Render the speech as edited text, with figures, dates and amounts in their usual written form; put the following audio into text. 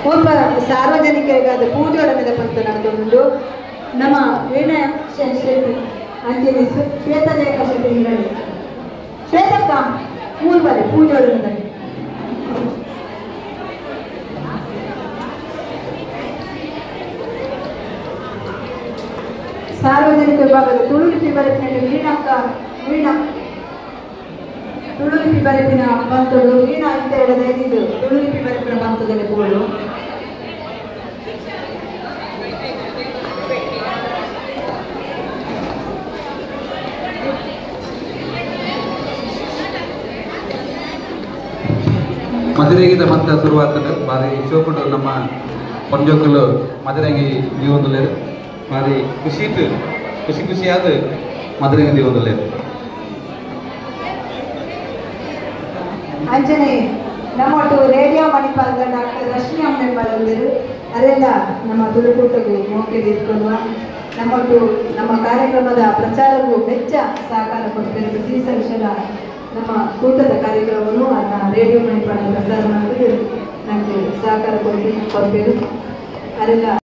ಒಬ್ಬ ಸಾರ್ವಜನಿಕರಿಗಾದ ಪೂಜೆಗಳ ಪಂತ ನಡೆದುಕೊಂಡು ನಮ್ಮ ವೀಣಯ ಶ್ರೀ ಅಂಜಲಿ ಶ್ವೇತದೇಕ ಶೆಟ್ಟಿ ಶ್ವೇತಕ್ಕ ಮೂರು ಬರೆ ಪೂಜೆಗಳಲ್ಲಿ ಸಾರ್ವಜನಿಕ ವಿಭಾಗದ ತುಳುಲಿಪಿ ಬರೆಪಿನಲ್ಲಿ ತುಳುಲಿಪಿ ಬರೆಪಿನ ಪಂತಗಳು ವೀಣಾ ಅಂತ ಹೇಳದ ಇದು ತುಳುಲಿಪಿ ಬರೆಪಿನ ಪಂತದಲ್ಲಿ ಕೂಡು ಮದುರೆಗಿದ ಮಂತ ಶುರುವಾತದ ಬಾರಿ ಶೋಪುಡು ನಮ್ಮ ಪಂಜೋಕಲು ಮದುರೆಗೆ ದೀವೊಂದುಲ್ಲೇರು ಬಾರಿ ಖುಷಿಯಾದ ಮದುರೆಗೆ ದೀವೊಂದುಲ್ಲೇರು ಅಂಜನೆ ನಮ್ಮೊಟ್ಟು ರೇಡಿಯೋ ಮಣಿಪಾಲದ ಡಾಕ್ಟರ್ ರಶ್ಮಿ ಅಮ್ಮೆಂಬಳಂದಿರು ಅದೆಲ್ಲ ನಮ್ಮ ತುಳುಕೂಟಗೂ ಮೋಕೆಗೆ ಇಟ್ಕೊಳ್ಳುವ ನಮ್ಮೊಟ್ಟು ನಮ್ಮ ಕಾರ್ಯಕ್ರಮದ ಪ್ರಚಾರಕ್ಕೂ ವೆಚ್ಚ ಸಹಕಾರ ಕೊಡ್ತೇವೆ ಪ್ರತಿ ಸಲ ನಮ್ಮ ಕೂಟದ ಕಾರ್ಯಕ್ರಮವನ್ನು ಅದನ್ನ ರೇಡಿಯೋ ಮಣಿಪಾಲ ಪ್ರಸಾರ ಮಾಡಿದ್ರೆ ನಮಗೆ ಸಹಕಾರ ಕೊಡಬೇಕು ಅದೆಲ್ಲ